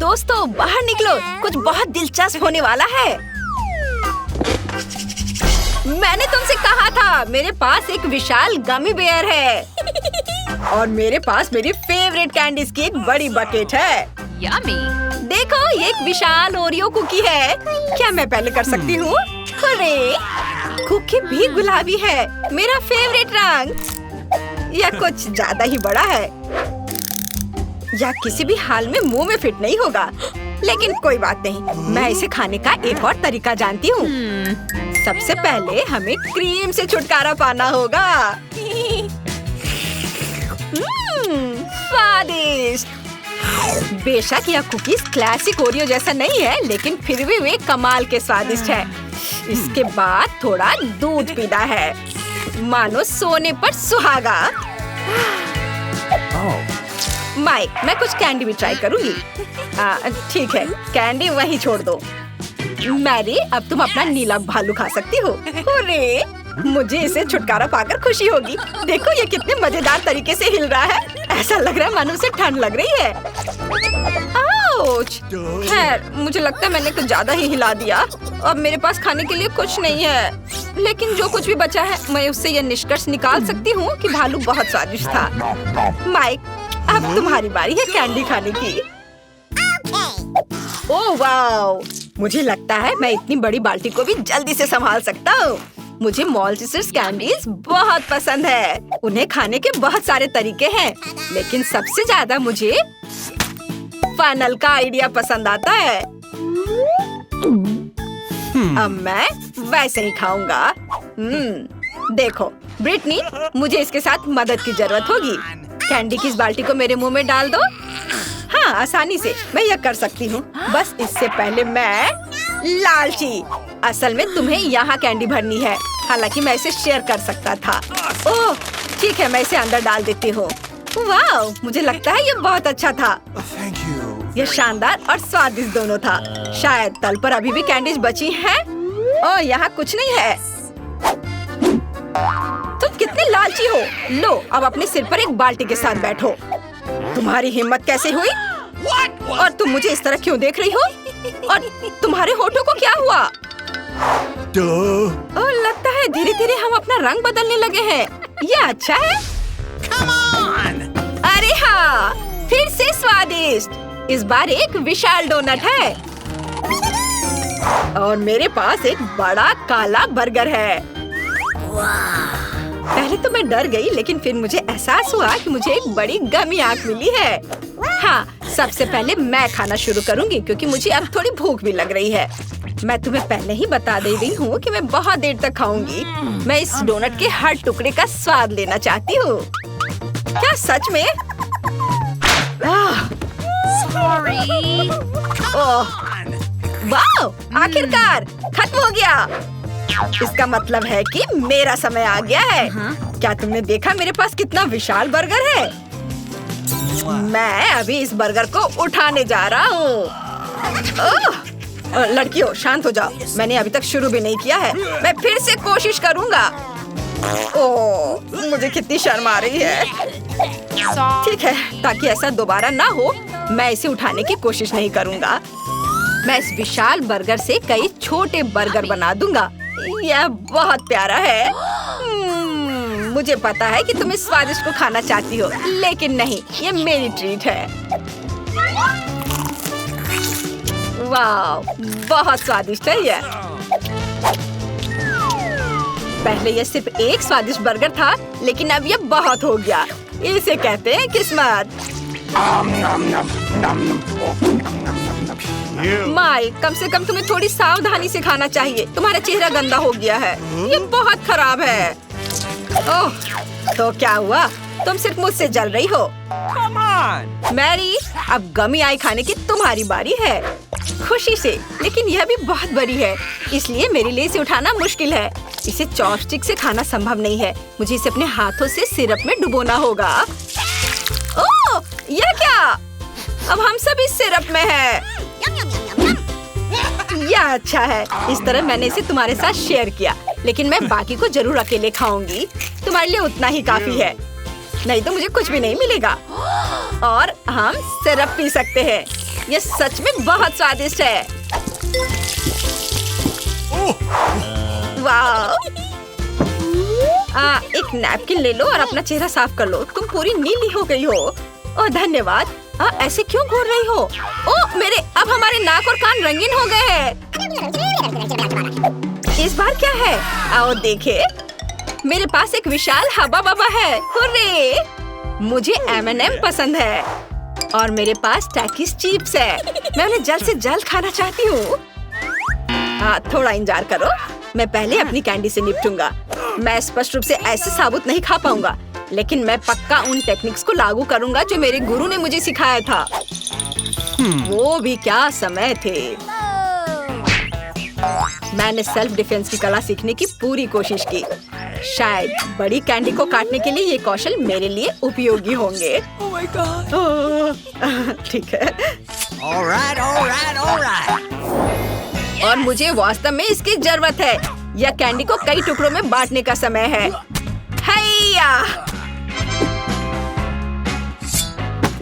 दोस्तों बाहर निकलो, कुछ बहुत दिलचस्प होने वाला है। मैंने तुमसे कहा था, मेरे पास एक विशाल गमी बेयर है और मेरे पास मेरी फेवरेट कैंडीज की एक बड़ी बकेट है। Yummy! देखो, ये एक विशाल ओरियो कुकी है। क्या मैं पहले कर सकती हूँ? अरे, कुकी भी गुलाबी है, मेरा फेवरेट रंग। यह कुछ ज्यादा ही बड़ा है, यह किसी भी हाल में मुंह में फिट नहीं होगा। लेकिन कोई बात नहीं, मैं इसे खाने का एक और तरीका जानती हूँ। सबसे पहले हमें क्रीम से छुटकारा पाना होगा। स्वादिष्ट। बेशक यह कुकीज क्लासिक ओरियो जैसा नहीं है, लेकिन फिर भी वे कमाल के स्वादिष्ट है। इसके बाद थोड़ा दूध पीना है, मानो सोने पर सुहागा। माइक, मैं कुछ कैंडी भी ट्राई करूंगी। ठीक है, कैंडी वहीं छोड़ दो। मैरी, अब तुम अपना नीला भालू खा सकती हो। अरे, मुझे इसे छुटकारा पाकर खुशी होगी। देखो ये कितने मजेदार तरीके से हिल रहा है। ऐसा लग रहा है मानो उसे ठंड लग रही है। आउच! खैर, मुझे लगता है मैंने कुछ ज्यादा ही हिला दिया। अब मेरे पास खाने के लिए कुछ नहीं है, लेकिन जो कुछ भी बचा है मैं उससे यह निष्कर्ष निकाल सकती हूँ कि भालू बहुत स्वादिष्ट था। माइक, अब तुम्हारी बारी है कैंडी खाने की। Oh wow! मुझे लगता है मैं इतनी बड़ी बाल्टी को भी जल्दी से संभाल सकता हूँ। मुझे मॉल्टिसर्स कैंडीज बहुत पसंद है। उन्हें खाने के बहुत सारे तरीके हैं, लेकिन सबसे ज्यादा मुझे फनल का आइडिया पसंद आता है। अब मैं वैसे ही खाऊंगा। देखो ब्रिटनी, मुझे इसके साथ मदद की जरूरत होगी। कैंडी की इस बाल्टी को मेरे मुंह में डाल दो। हाँ, आसानी से मैं यह कर सकती हूँ। बस इससे पहले मैं लालची। असल में तुम्हें यहाँ कैंडी भरनी है, हालांकि मैं इसे शेयर कर सकता था। ओह ठीक है, मैं इसे अंदर डाल देती हूँ। वाह, मुझे लगता है ये बहुत अच्छा था। यह शानदार और स्वादिष्ट दोनों था। शायद तल पर अभी भी कैंडीज बची हैं। ओह, यहाँ कुछ नहीं है। तुम कितने लालची हो। लो, अब अपने सिर पर एक बाल्टी के साथ बैठो। तुम्हारी हिम्मत कैसे हुई? और तुम मुझे इस तरह क्यों देख रही हो? और तुम्हारे होठों को क्या हुआ? ओह, लगता है धीरे धीरे हम अपना रंग बदलने लगे हैं। ये अच्छा है। अरे हाँ, फिर से स्वादिष्ट। इस बार एक विशाल डोनट है और मेरे पास एक बड़ा काला बर्गर है। पहले तो मैं डर गई, लेकिन फिर मुझे एहसास हुआ कि मुझे एक बड़ी गमी आंख मिली है। हाँ, सबसे पहले मैं खाना शुरू करूंगी क्योंकि मुझे अब थोड़ी भूख भी लग रही है। मैं तुम्हें पहले ही बता दे रही हूँ कि मैं बहुत देर तक खाऊंगी। मैं इस डोनट के हर टुकड़े का स्वाद लेना चाहती हूँ। क्या सच में? Sorry. ओह, वाह! आखिरकार खत्म हो गया। इसका मतलब है कि मेरा समय आ गया है। क्या तुमने देखा मेरे पास कितना विशाल बर्गर है? मैं अभी इस बर्गर को उठाने जा रहा हूँ। लड़कियों, शांत हो जाओ। मैंने अभी तक शुरू भी नहीं किया है। मैं फिर से कोशिश करूँगा। ओह, मुझे कितनी शर्म आ रही है। ठीक है, ताकि ऐसा दोबारा ना हो, मैं इसे उठाने की कोशिश नहीं करूँगा। मैं इस विशाल बर्गर से कई छोटे बर्गर बना दूंगा। यह बहुत प्यारा है। मुझे पता है कि तुम इस स्वादिष्ट को खाना चाहती हो, लेकिन नहीं, ये मेरी ट्रीट है। वाह, बहुत स्वादिष्ट है यह। पहले यह सिर्फ एक स्वादिष्ट बर्गर था, लेकिन अब यह बहुत हो गया। इसे कहते हैं किस्मत। माइक, कम से कम तुम्हें थोड़ी सावधानी से खाना चाहिए। तुम्हारा चेहरा गंदा हो गया है। ये बहुत खराब है। ओह, तो क्या हुआ? तुम सिर्फ मुझसे जल रही हो। मैरी, अब गमी आई खाने की तुम्हारी बारी है। खुशी से, लेकिन यह भी बहुत बड़ी है, इसलिए मेरे लिए इसे उठाना मुश्किल है। इसे चॉपस्टिक से खाना संभव नहीं है। मुझे इसे अपने हाथों से सिरप में डुबोना होगा। ओह, यह क्या? अब हम सब इस सिरप में हैं। यह अच्छा है। इस तरह मैंने इसे तुम्हारे साथ शेयर किया, लेकिन मैं बाकी को जरूर अकेले खाऊंगी। तुम्हारे लिए उतना ही काफी है, नहीं तो मुझे कुछ भी नहीं मिलेगा। और हम सिरप पी सकते हैं। ये सच में बहुत स्वादिष्ट है। वाह! एक नैपकिन ले लो और अपना चेहरा साफ कर लो। तुम पूरी नीली हो गई हो। ओह धन्यवाद। ऐसे क्यों घूर रही हो? ओह मेरे, अब हमारे नाक और कान रंगीन हो गए हैं। इस बार क्या है? आओ देखे। मेरे पास एक विशाल हब्बा बब्बा है। हुर्रे! मुझे M&M पसंद है और मेरे पास टैकीज चिप्स है। मैं उन्हें जल्द से जल्द खाना चाहती हूँ। थोड़ा इंतजार करो। मैं पहले अपनी कैंडी से निपटूंगा। मैं स्पष्ट रूप से ऐसे साबुत नहीं खा पाऊंगा, लेकिन मैं पक्का उन टेक्निक्स को लागू करूंगा जो मेरे गुरु ने मुझे सिखाया था। वो भी क्या समय थे। मैंने सेल्फ डिफेंस की कला सीखने की पूरी कोशिश की। शायद बड़ी कैंडी को काटने के लिए ये कौशल मेरे लिए उपयोगी होंगे। Oh my God! ठीक है। Alright. और मुझे वास्तव में इसकी जरूरत है। यह कैंडी को कई टुकड़ों में बांटने का समय है। हैया!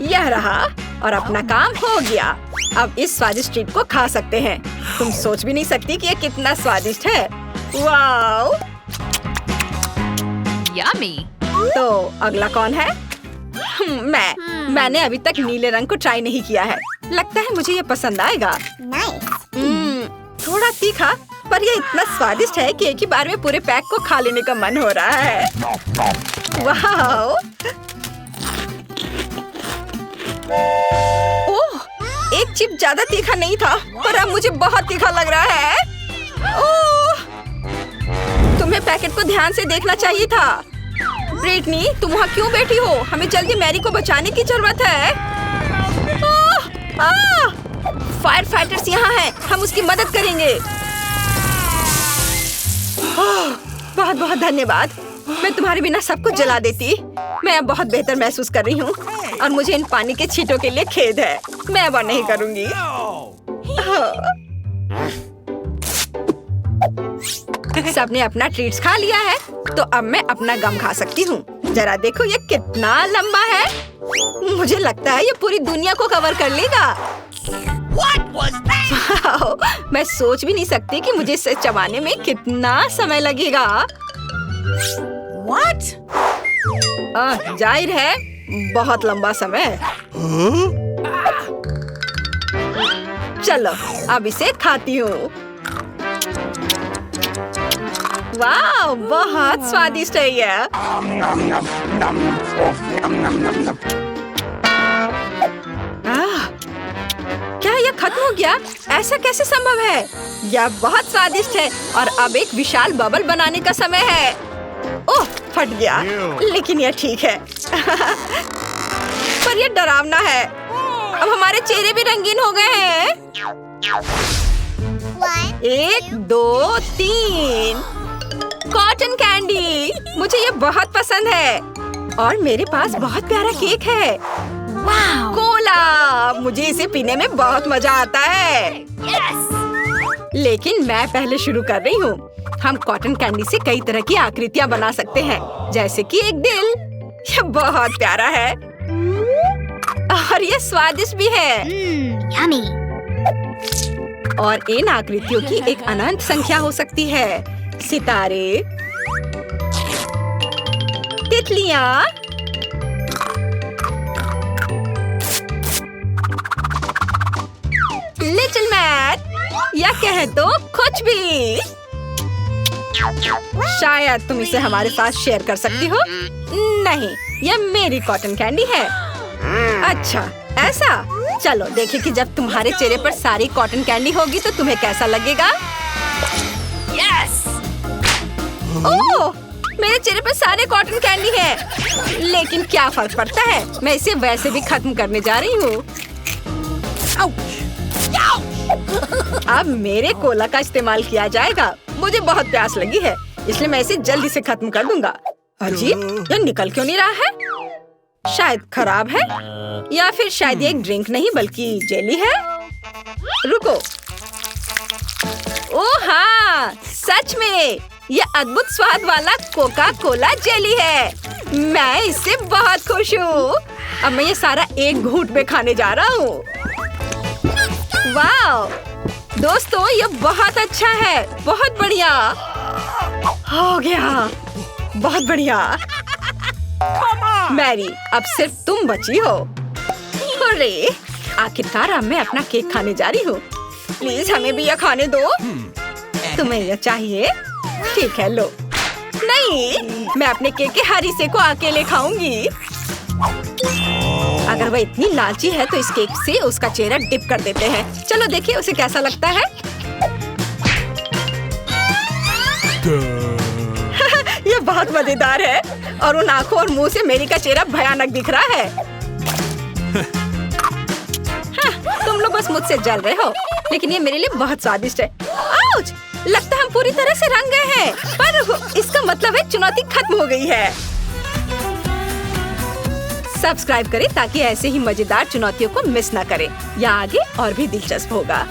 यह रहा और अपना काम हो गया। अब इस स्वादिष्ट ट्रीट को खा सकते हैं। तुम सोच भी नहीं सकती कि यह कितना स्वादिष्ट है। वाओ! Yummy. तो अगला कौन है? मैंने अभी तक नीले रंग को ट्राई नहीं किया है। लगता है मुझे ये पसंद आएगा। थोड़ा तीखा, पर ये इतना स्वादिष्ट है कि एक ही बार में पूरे पैक को खा लेने का मन हो रहा है। वाओ! ओह, एक चिप ज्यादा तीखा नहीं था, पर अब मुझे बहुत तीखा लग रहा है। ओह, तुम्हें पैकेट को ध्यान से देखना चाहिए था। ब्रिटनी, तुम वहाँ क्यों बैठी हो? हमें जल्दी मैरी को बचाने की जरूरत है। फायर फाइटर्स यहाँ हैं। हम उसकी मदद करेंगे। बहुत बहुत धन्यवाद। मैं तुम्हारे बिना सब कुछ जला देती। मैं अब बहुत बेहतर महसूस कर रही हूँ और मुझे इन पानी के छींटों के लिए खेद है। मैं अब नहीं करूँगी। सबने अपना ट्रीट्स खा लिया है, तो अब मैं अपना गम खा सकती हूँ। जरा देखो ये कितना लंबा है। मुझे लगता है ये पूरी दुनिया को कवर कर लेगा। What was that? मैं सोच भी नहीं सकती कि मुझे इसे चबाने में कितना समय लगेगा। What? जाहिर है बहुत लंबा समय। चलो अब इसे खाती हूँ। वाह, बहुत स्वादिष्ट है यह। क्या यह खत्म हो गया? ऐसा कैसे संभव है? यह बहुत स्वादिष्ट है और अब एक विशाल बबल बनाने का समय है। ओह, फट गया, लेकिन यह ठीक है। पर यह डरावना है। अब हमारे चेहरे भी रंगीन हो गए हैं। 1, 2, 3 कॉटन कैंडी। मुझे ये बहुत पसंद है और मेरे पास बहुत प्यारा केक है। वाह! कोला, मुझे इसे पीने में बहुत मजा आता है। लेकिन मैं पहले शुरू कर रही हूँ। हम कॉटन कैंडी से कई तरह की आकृतियाँ बना सकते हैं, जैसे कि एक दिल। यह बहुत प्यारा है और यह स्वादिष्ट भी है। Yummy. और इन आकृतियों की एक अनंत संख्या हो सकती है। सितारे, तितलियाँ, लिटिल मैन, या कहे तो कुछ भी। शायद तुम इसे हमारे साथ शेयर कर सकती हो। नहीं, यह मेरी कॉटन कैंडी है। अच्छा, ऐसा? चलो देखें कि जब तुम्हारे चेहरे पर सारी कॉटन कैंडी होगी तो तुम्हें कैसा लगेगा। Yes. ओह, मेरे चेहरे पर सारे कॉटन कैंडी हैं। लेकिन क्या फर्क पड़ता है? मैं इसे वैसे भी खत्म करने जा रही हूँ। अब मेरे कोला का इस्तेमाल किया जाएगा। मुझे बहुत प्यास लगी है, इसलिए मैं इसे जल्दी से खत्म कर दूंगा। अजीब, यह निकल क्यों नहीं रहा है? शायद खराब है, या फिर शायद ये एक ड्रिंक नहीं बल्कि जेली है। रुको। ओह हाँ, सच में यह अद्भुत स्वाद वाला कोका कोला जेली है। मैं इससे बहुत खुश हूँ। अब मैं ये सारा एक घूंट में खाने जा रहा हूँ। वाह दोस्तों, ये बहुत अच्छा है, बहुत बढ़िया हो गया, बहुत बढ़िया। मैरी, अब सिर्फ तुम बची हो। अरे, आखिरकार अब मैं अपना केक खाने जा रही हूँ। प्लीज हमें भी यह खाने दो। तुम्हें यह चाहिए? ठीक है, लो। नहीं, मैं अपने केक के हर हिस्से को अकेले खाऊंगी। अगर वह इतनी लालची है तो इस केक से उसका चेहरा डिप कर देते हैं। चलो देखिए उसे कैसा लगता है। ये बहुत मजेदार है और उन आंखों और मुंह से मेरी का चेहरा भयानक दिख रहा है। हाँ, तुम लोग बस मुझसे जल रहे हो, लेकिन ये मेरे लिए बहुत स्वादिष्ट है। आउच! लगता है हम पूरी तरह से रंग गए हैं, पर इसका मतलब है चुनौती खत्म हो गई है। सब्सक्राइब करें ताकि ऐसे ही मजेदार चुनौतियों को मिस ना करें। या आगे और भी दिलचस्प होगा।